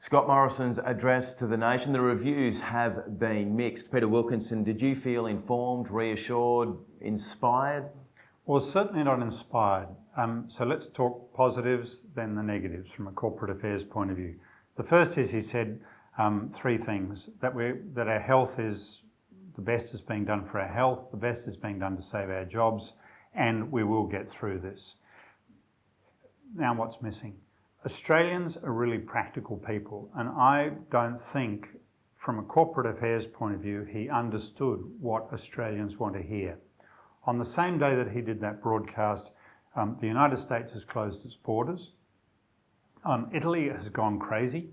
Scott Morrison's address to the nation, the reviews have been mixed. Peter Wilkinson, did you feel informed, reassured, inspired? Well, certainly not inspired. So let's talk positives, then the negatives from a corporate affairs point of view. The first is he said three things, that our health is, the best is being done for our health, the best is being done to save our jobs, and we will get through this. Now what's missing? Australians are really practical people, and I don't think from a corporate affairs point of view he understood what Australians want to hear. On the same day that he did that broadcast, the United States has closed its borders. Italy has gone crazy.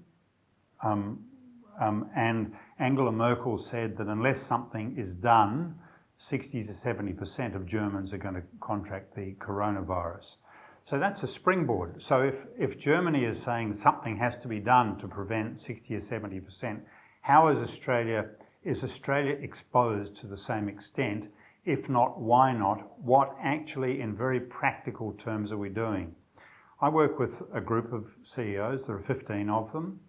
And Angela Merkel said that unless something is done, 60 to 70% of Germans are going to contract the coronavirus. So that's a springboard. So if Germany is saying something has to be done to prevent 60 or 70%, how is Australia exposed to the same extent? If not, why not? What actually, in very practical terms, are we doing? I work with a group of CEOs, there are 15 of them.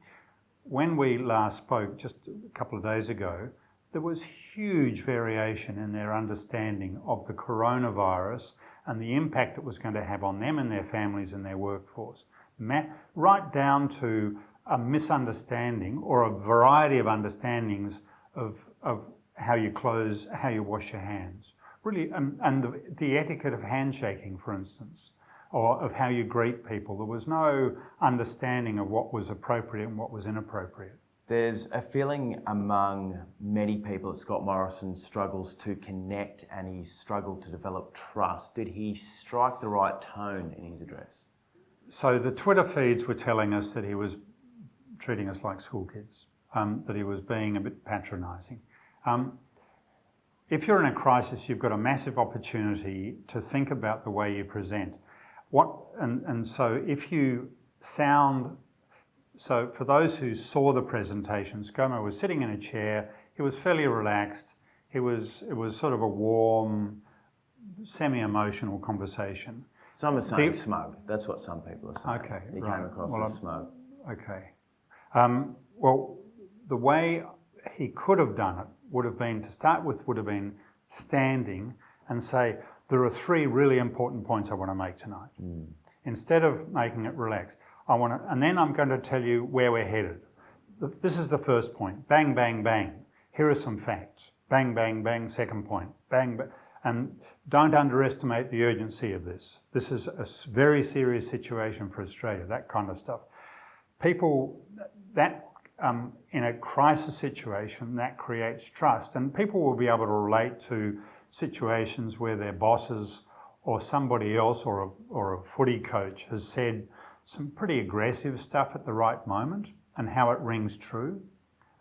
When we last spoke, just a couple of days ago, there was huge variation in their understanding of the coronavirus and the impact it was going to have on them and their families and their workforce. Right down to a misunderstanding or a variety of understandings of how you close, how you wash your hands. Really, and the etiquette of handshaking, for instance, or of how you greet people. There was no understanding of what was appropriate and what was inappropriate. There's a feeling among many people that Scott Morrison struggles to connect and he's struggled to develop trust. Did he strike the right tone in his address? So the Twitter feeds were telling us that he was treating us like school kids, that he was being a bit patronising. If you're in a crisis, you've got a massive opportunity to think about the way you present. So if you sound, so for those who saw the presentation, ScoMo was sitting in a chair, he was fairly relaxed, it was sort of a warm, semi-emotional conversation. Some are saying smug, that's what some people are saying. Okay, he right. came across as smug. Okay. Well, the way he could have done it would have been, to start with, would have been standing and say, there are three really important points I want to make tonight. Instead of making it relaxed, and then I'm going to tell you where we're headed. This is the first point. Bang, bang, bang. Here are some facts. Bang, bang, bang. Second point. Bang, bang. And don't underestimate the urgency of this. This is a very serious situation for Australia, that kind of stuff. People, in a crisis situation, that creates trust. And people will be able to relate to situations where their bosses or somebody else or a footy coach has said some pretty aggressive stuff at the right moment and how it rings true.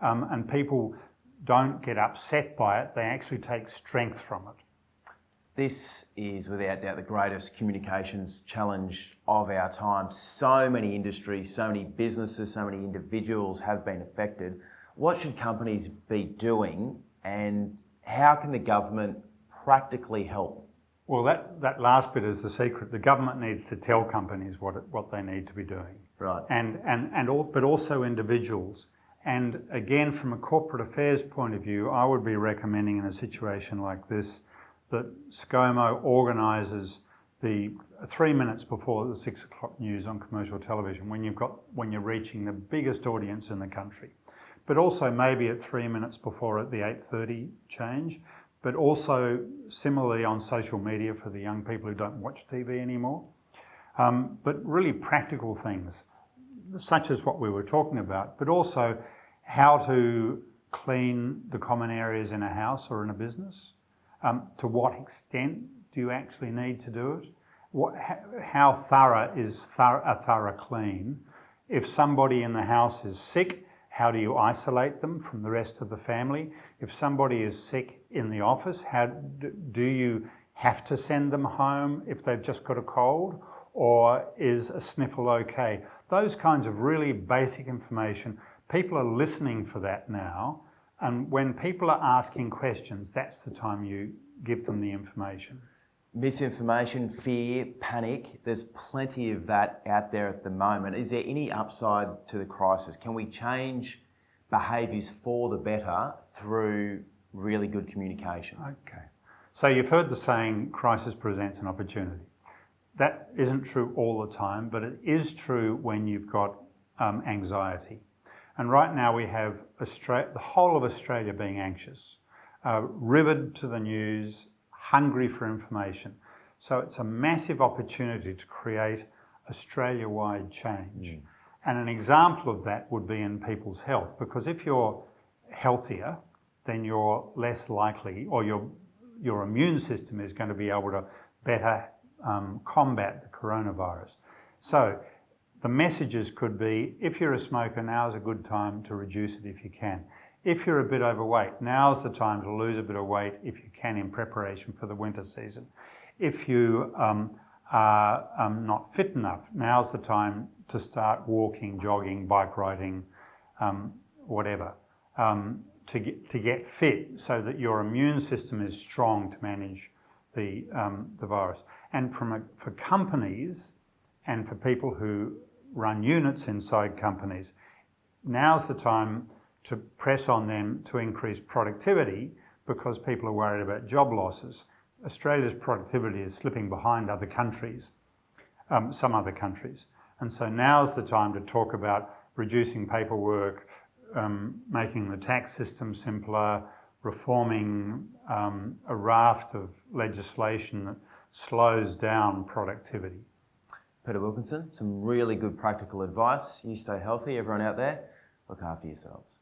And people don't get upset by it, they actually take strength from it. This is without doubt the greatest communications challenge of our time. So many industries, so many businesses, so many individuals have been affected. What should companies be doing and how can the government practically help? Well, that last bit is the secret. The government needs to tell companies what they need to be doing. Right. But also individuals. And again, from a corporate affairs point of view, I would be recommending in a situation like this that ScoMo organises the 3 minutes before the 6 o'clock news on commercial television when you're reaching the biggest audience in the country. But also maybe at 3 minutes before at the 8:30 change, but also similarly on social media for the young people who don't watch TV anymore. But really practical things, such as what we were talking about, but also how to clean the common areas in a house or in a business. To what extent do you actually need to do it? How thorough is a thorough clean? If somebody in the house is sick, how do you isolate them from the rest of the family? If somebody is sick in the office, how do you have to send them home if they've just got a cold? Or is a sniffle okay? Those kinds of really basic information, people are listening for that now. And when people are asking questions, that's the time you give them the information. Misinformation, fear, panic, there's plenty of that out there at the moment. Is there any upside to the crisis? Can we change behaviours for the better through really good communication? Okay. So you've heard the saying, crisis presents an opportunity. That isn't true all the time, but it is true when you've got anxiety. And right now we have the whole of Australia being anxious, riveted to the news, hungry for information. So it's a massive opportunity to create Australia-wide change. And an example of that would be in people's health, because if you're healthier, then you're less likely, or your immune system is going to be able to better combat the coronavirus. So the messages could be, if you're a smoker, now's a good time to reduce it if you can. If you're a bit overweight, now's the time to lose a bit of weight if you can, in preparation for the winter season. If you are not fit enough, now's the time to start walking, jogging, bike riding, whatever, to get fit so that your immune system is strong to manage the virus. And for companies and for people who run units inside companies, now's the time to press on them to increase productivity, because people are worried about job losses. Australia's productivity is slipping behind other countries, some other countries. And so now's the time to talk about reducing paperwork, making the tax system simpler, reforming a raft of legislation that slows down productivity. Peter Wilkinson, some really good practical advice. You stay healthy, everyone out there, look after yourselves.